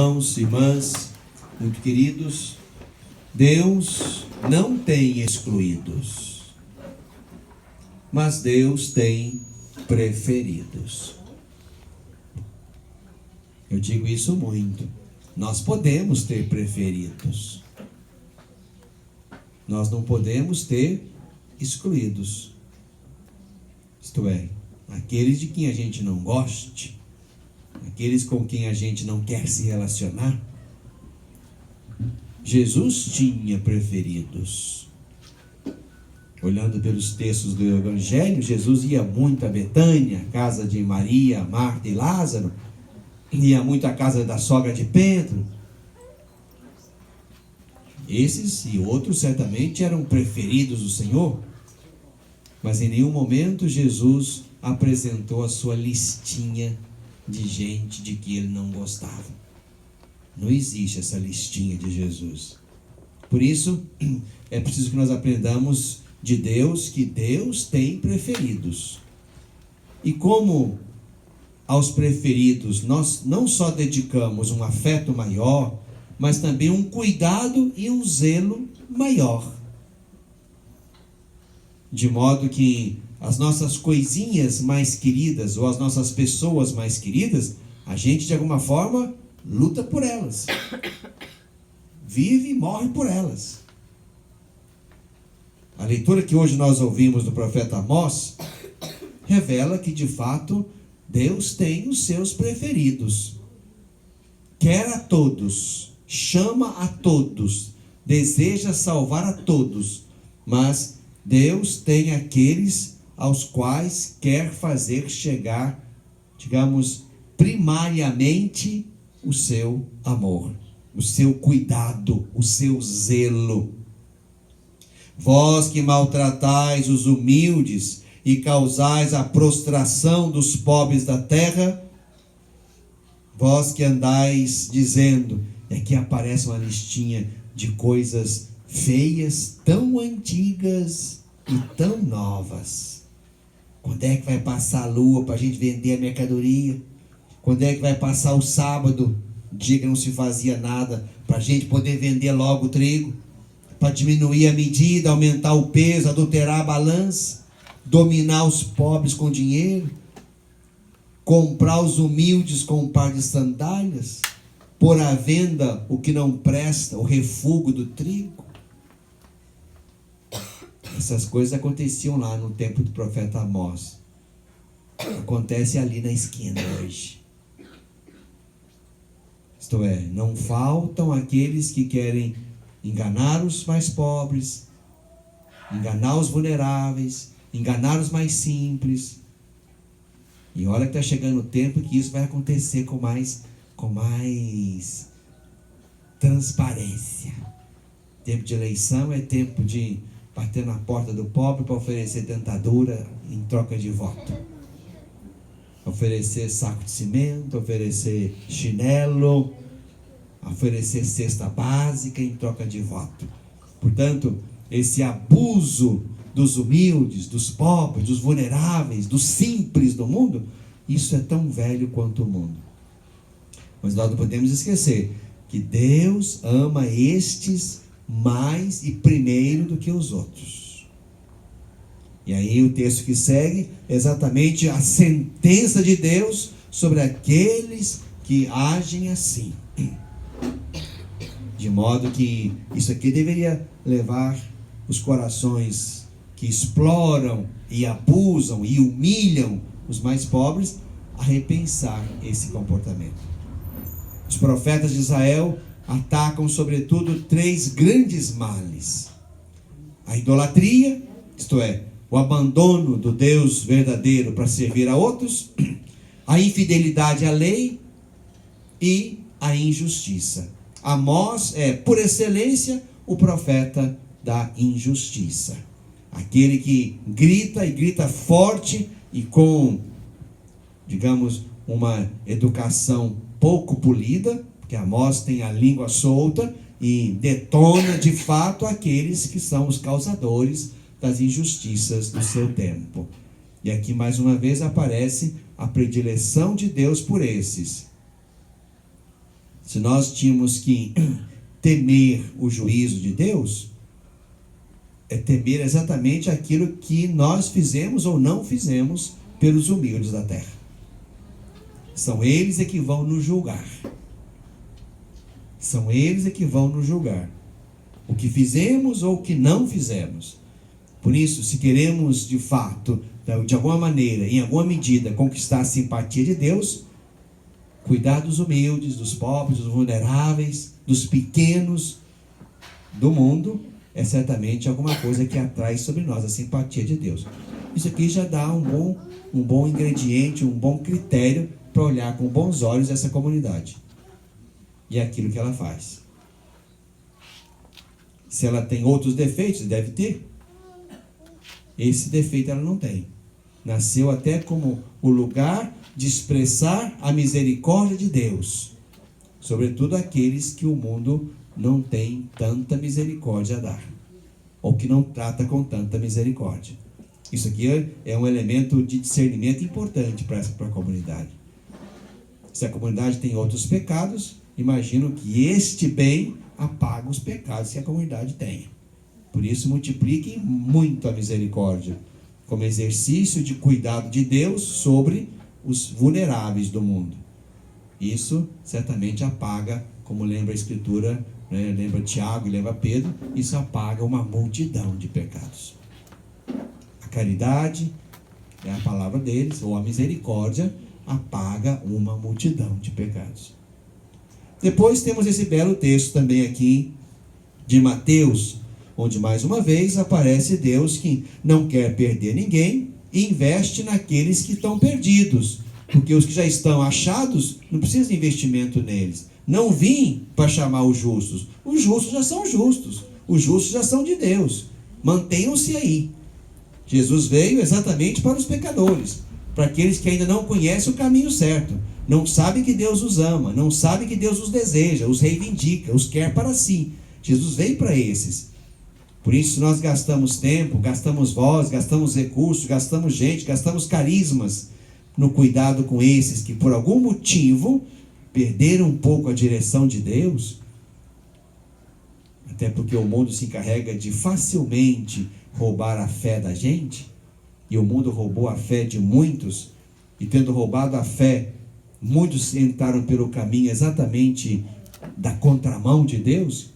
Irmãos, irmãs, muito queridos, Deus não tem excluídos, mas Deus tem preferidos. Eu digo isso muito. Nós podemos ter preferidos, nós não podemos ter excluídos. Isto é, aqueles de quem a gente não goste, aqueles com quem a gente não quer se relacionar. Jesus tinha preferidos. Olhando pelos textos do Evangelho, Jesus ia muito a Betânia, casa de Maria, Marta e Lázaro, ia muito à casa da sogra de Pedro. Esses e outros certamente eram preferidos do Senhor, mas em nenhum momento Jesus apresentou a sua listinha de gente de que ele não gostava. Não existe essa listinha de Jesus. Por isso, é preciso que nós aprendamos de Deus que Deus tem preferidos. E como aos preferidos nós não só dedicamos um afeto maior, mas também um cuidado e um zelo maior. De modo que as nossas coisinhas mais queridas, ou as nossas pessoas mais queridas, a gente de alguma forma luta por elas. Vive e morre por elas. A leitura que hoje nós ouvimos do profeta Amós revela que de fato Deus tem os seus preferidos. Quer a todos, chama a todos, deseja salvar a todos, mas Deus tem aqueles aos quais quer fazer chegar, digamos, primariamente o seu amor, o seu cuidado, o seu zelo. Vós que maltratais os humildes e causais a prostração dos pobres da terra, vós que andais dizendo, aqui aparece uma listinha de coisas feias, tão antigas e tão novas. Quando é que vai passar a lua para a gente vender a mercadoria? Quando é que vai passar o sábado, dia que não se fazia nada, para a gente poder vender logo o trigo? Para diminuir a medida, aumentar o peso, adulterar a balança, dominar os pobres com dinheiro, comprar os humildes com um par de sandálias, pôr à venda o que não presta, o refúgio do trigo. Essas coisas aconteciam lá no tempo do profeta Amós. Acontece ali na esquina hoje. Isto é, não faltam aqueles que querem enganar os mais pobres, enganar os vulneráveis, enganar os mais simples. E olha que está chegando o tempo que isso vai acontecer com mais transparência. Tempo de eleição é tempo de bater na porta do pobre para oferecer dentadura em troca de voto. Oferecer saco de cimento, oferecer chinelo, oferecer cesta básica em troca de voto. Portanto, esse abuso dos humildes, dos pobres, dos vulneráveis, dos simples do mundo, isso é tão velho quanto o mundo. Mas nós não podemos esquecer que Deus ama estes mais e primeiro do que os outros. E aí o texto que segue é exatamente a sentença de Deus sobre aqueles que agem assim. De modo que isso aqui deveria levar os corações que exploram e abusam e humilham os mais pobres a repensar esse comportamento. Os profetas de Israel atacam sobretudo 3 grandes males: a idolatria, isto é, o abandono do Deus verdadeiro para servir a outros, a infidelidade à lei e a injustiça. Amós é, por excelência, o profeta da injustiça. Aquele que grita e grita forte e com, digamos, uma educação pouco polida, porque Amós tem a língua solta e detona de fato aqueles que são os causadores das injustiças do seu tempo. E aqui mais uma vez aparece a predileção de Deus por esses. Se nós tínhamos que temer o juízo de Deus, é temer exatamente aquilo que nós fizemos ou não fizemos pelos humildes da terra. São eles que vão nos julgar. São eles que vão nos julgar. O que fizemos ou o que não fizemos. Por isso, se queremos de fato, de alguma maneira, em alguma medida, conquistar a simpatia de Deus, cuidar dos humildes, dos pobres, dos vulneráveis, dos pequenos do mundo, é certamente alguma coisa que atrai sobre nós a simpatia de Deus. Isso aqui já dá um bom ingrediente, um bom critério para olhar com bons olhos essa comunidade e aquilo que ela faz. Se ela tem outros defeitos, deve ter. Esse defeito ela não tem. Nasceu até como o lugar de expressar a misericórdia de Deus, sobretudo aqueles que o mundo não tem tanta misericórdia a dar, ou que não trata com tanta misericórdia. Isso aqui é um elemento de discernimento importante para a comunidade. Se a comunidade tem outros pecados, imagino que este bem apaga os pecados que a comunidade tem. Por isso, multipliquem muito a misericórdia, como exercício de cuidado de Deus sobre os vulneráveis do mundo. Isso certamente apaga, como lembra a Escritura, né? Lembra Tiago e lembra Pedro, isso apaga uma multidão de pecados. A caridade é a palavra deles, ou a misericórdia, apaga uma multidão de pecados. Depois temos esse belo texto também aqui de Mateus, onde mais uma vez aparece Deus que não quer perder ninguém e investe naqueles que estão perdidos, porque os que já estão achados, não precisa de investimento neles. Não vim para chamar os justos já são justos, os justos já são de Deus, mantenham-se aí. Jesus veio exatamente para os pecadores, para aqueles que ainda não conhecem o caminho certo, não sabem que Deus os ama, não sabem que Deus os deseja, os reivindica, os quer para si. Jesus veio para esses. Por isso nós gastamos tempo, gastamos voz, gastamos recursos, gastamos gente, gastamos carismas no cuidado com esses que por algum motivo perderam um pouco a direção de Deus, até porque o mundo se encarrega de facilmente roubar a fé da gente, e o mundo roubou a fé de muitos, e tendo roubado a fé, muitos entraram pelo caminho exatamente da contramão de Deus,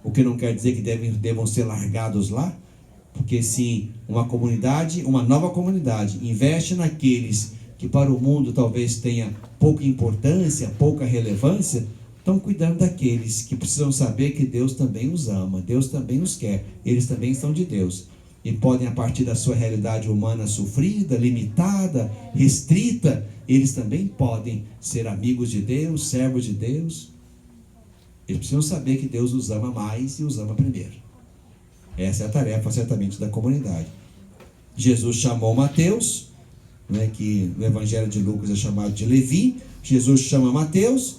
o que não quer dizer que devam ser largados lá, porque se uma comunidade, uma nova comunidade, investe naqueles que para o mundo talvez tenha pouca importância, pouca relevância, estão cuidando daqueles que precisam saber que Deus também os ama, Deus também os quer, eles também são de Deus. E podem, a partir da sua realidade humana sofrida, limitada, restrita, eles também podem ser amigos de Deus, servos de Deus. Eles precisam saber que Deus os ama mais e os ama primeiro. Essa é a tarefa, certamente, da comunidade. Jesus chamou Mateus, né, que no Evangelho de Lucas é chamado de Levi. Jesus chama Mateus,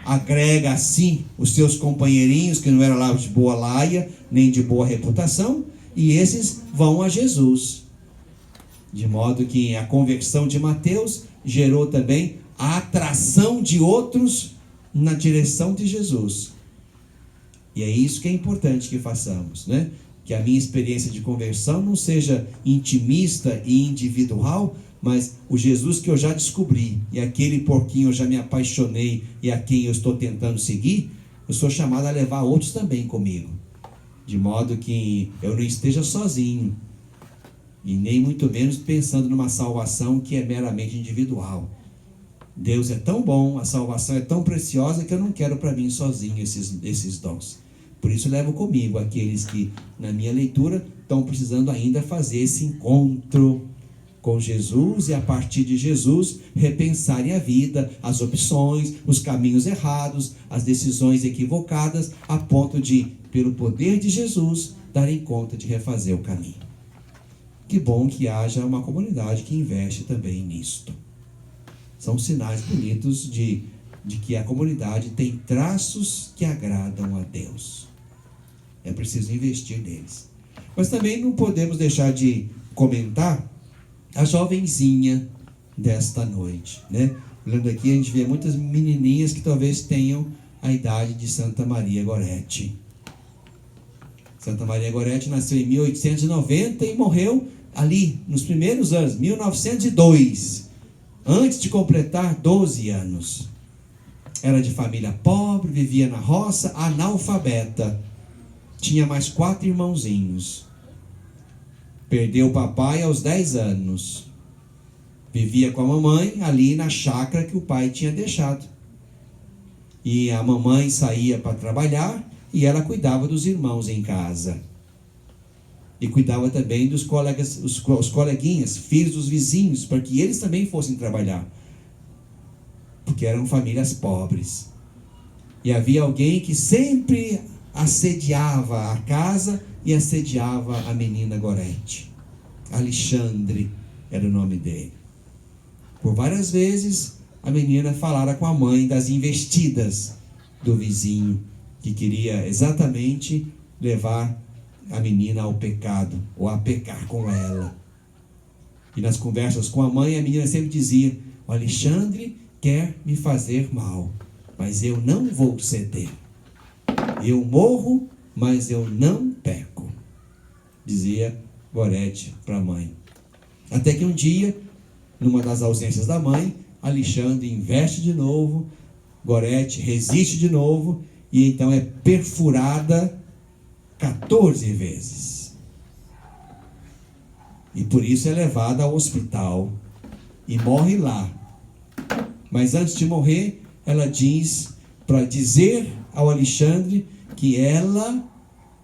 agrega assim os seus companheirinhos, que não eram lá de boa laia, nem de boa reputação, e esses vão a Jesus. De modo que a conversão de Mateus gerou também a atração de outros na direção de Jesus. E é isso que é importante que façamos, né? Que a minha experiência de conversão não seja intimista e individual, mas o Jesus que eu já descobri, e aquele por quem eu já me apaixonei e a quem eu estou tentando seguir, eu sou chamado a levar outros também comigo. De modo que eu não esteja sozinho, e nem muito menos pensando numa salvação que é meramente individual. Deus é tão bom, a salvação é tão preciosa que eu não quero para mim sozinho esses dons. Por isso levo comigo aqueles que, na minha leitura, estão precisando ainda fazer esse encontro com Jesus e, a partir de Jesus, repensarem a vida, as opções, os caminhos errados, as decisões equivocadas, a ponto de, pelo poder de Jesus, darem conta de refazer o caminho. Que bom que haja uma comunidade que investe também nisto. São sinais bonitos de que a comunidade tem traços que agradam a Deus. É preciso investir neles. Mas também não podemos deixar de comentar a jovenzinha desta noite, né? Olhando aqui, a gente vê muitas menininhas que talvez tenham a idade de Santa Maria Goretti. Santa Maria Goretti nasceu em 1890 e morreu ali, nos primeiros anos, 1902, antes de completar 12 anos. Era de família pobre, vivia na roça, analfabeta. Tinha mais 4 irmãozinhos. Perdeu o papai aos 10 anos. Vivia com a mamãe ali na chácara que o pai tinha deixado. E a mamãe saía para trabalhar e ela cuidava dos irmãos em casa. E cuidava também dos colegas, os coleguinhas, filhos dos vizinhos, para que eles também fossem trabalhar. Porque eram famílias pobres. E havia alguém que sempre assediava a casa e assediava a menina Goretti. Alexandre era o nome dele. Por várias vezes a menina falara com a mãe das investidas do vizinho, que queria exatamente levar a menina ao pecado, ou a pecar com ela. E nas conversas com a mãe, a menina sempre dizia: o Alexandre quer me fazer mal, mas eu não vou ceder. Eu morro, mas eu não peco, dizia Goretti para a mãe. Até que um dia, numa das ausências da mãe, Alexandre investe de novo, Goretti resiste de novo, e então é perfurada 14 vezes. E por isso é levada ao hospital e morre lá. Mas antes de morrer, ela diz para dizer ao Alexandre que ela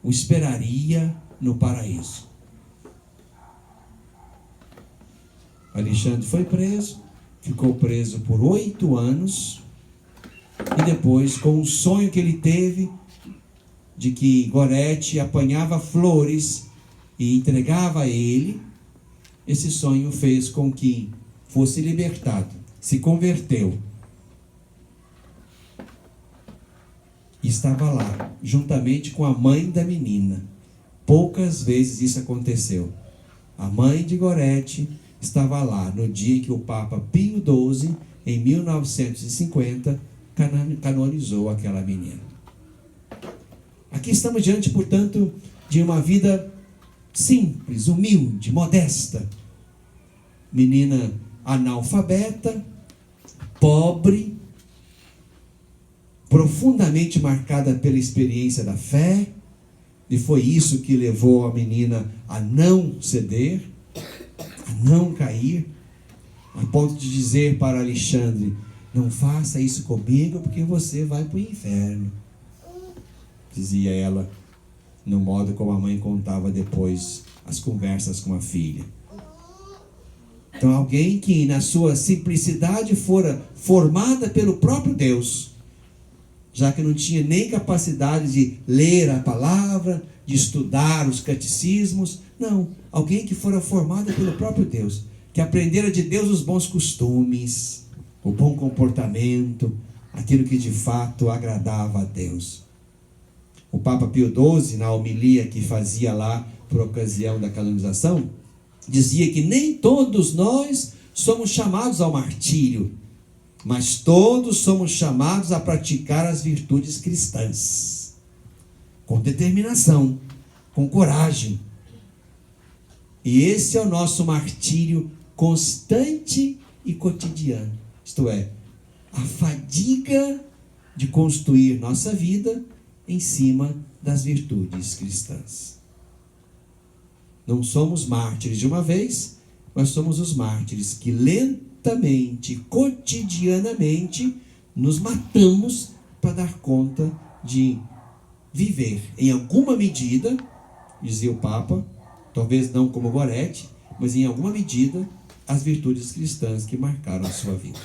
o esperaria no paraíso. Alexandre foi preso, ficou preso por 8 anos, e depois, com o sonho que ele teve de que Goretti apanhava flores e entregava a ele, esse sonho fez com que fosse libertado, se converteu. E estava lá, juntamente com a mãe da menina. Poucas vezes isso aconteceu. A mãe de Goretti estava lá no dia que o Papa Pio XII, em 1950, canonizou aquela menina. Aqui estamos diante, portanto, de uma vida simples, humilde, modesta. Menina analfabeta, pobre, profundamente marcada pela experiência da fé, e foi isso que levou a menina a não ceder, a não cair, a ponto de dizer para Alexandre: não faça isso comigo, porque você vai para o inferno, dizia ela, no modo como a mãe contava depois as conversas com a filha. Então, alguém que na sua simplicidade fora formada pelo próprio Deus, já que não tinha nem capacidade de ler a palavra, de estudar os catecismos, não, alguém que fora formada pelo próprio Deus, que aprendera de Deus os bons costumes, o bom comportamento, aquilo que de fato agradava a Deus. O Papa Pio XII, na homilia que fazia lá por ocasião da canonização, dizia que nem todos nós somos chamados ao martírio, mas todos somos chamados a praticar as virtudes cristãs, com determinação, com coragem. E esse é o nosso martírio constante e cotidiano, isto é, a fadiga de construir nossa vida em cima das virtudes cristãs. Não somos mártires de uma vez, mas somos os mártires que lentamente, cotidianamente, nos matamos para dar conta de viver, em alguma medida, dizia o Papa, talvez não como Goretti, mas em alguma medida, as virtudes cristãs que marcaram a sua vida.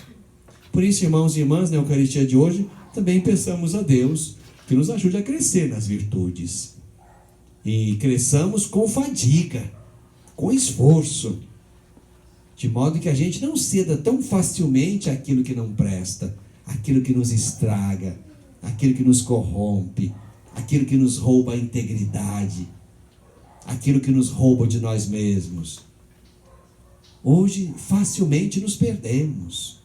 Por isso, irmãos e irmãs, na Eucaristia de hoje, também peçamos a Deus que nos ajude a crescer nas virtudes. E cresçamos com fadiga, com esforço, de modo que a gente não ceda tão facilmente aquilo que não presta, aquilo que nos estraga, aquilo que nos corrompe, aquilo que nos rouba a integridade, aquilo que nos rouba de nós mesmos. Hoje, facilmente nos perdemos.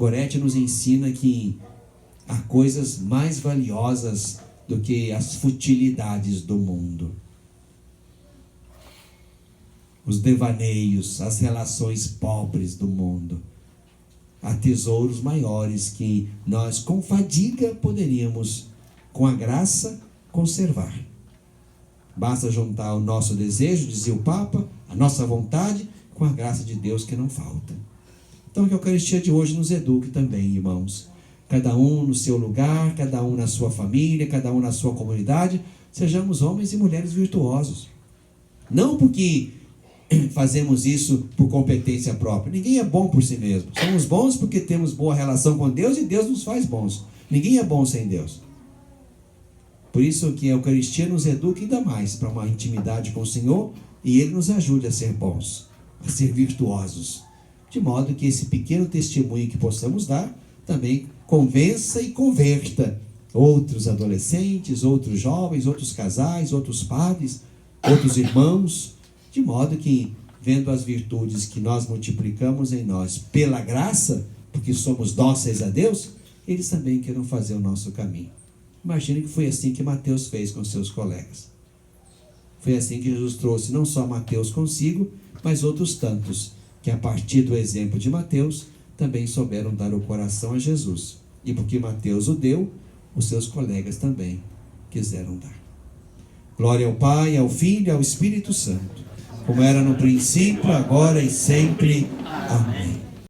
Gorete nos ensina que há coisas mais valiosas do que as futilidades do mundo. Os devaneios, as relações pobres do mundo. Há tesouros maiores que nós, com fadiga, poderíamos, com a graça, conservar. Basta juntar o nosso desejo, dizia o Papa, a nossa vontade, com a graça de Deus que não falta. Então, que a Eucaristia de hoje nos eduque também, irmãos. Cada um no seu lugar, cada um na sua família, cada um na sua comunidade, sejamos homens e mulheres virtuosos. Não porque fazemos isso por competência própria. Ninguém é bom por si mesmo. Somos bons porque temos boa relação com Deus e Deus nos faz bons. Ninguém é bom sem Deus. Por isso que a Eucaristia nos educa ainda mais para uma intimidade com o Senhor e Ele nos ajude a ser bons, a ser virtuosos. De modo que esse pequeno testemunho que possamos dar também convença e converta outros adolescentes, outros jovens, outros casais, outros padres, outros irmãos, de modo que, vendo as virtudes que nós multiplicamos em nós pela graça, porque somos dóceis a Deus, eles também queiram fazer o nosso caminho. Imagine que foi assim que Mateus fez com seus colegas. Foi assim que Jesus trouxe não só Mateus consigo, mas outros tantos, que a partir do exemplo de Mateus, também souberam dar o coração a Jesus. E porque Mateus o deu, os seus colegas também quiseram dar. Glória ao Pai, ao Filho e ao Espírito Santo, como era no princípio, agora e sempre. Amém.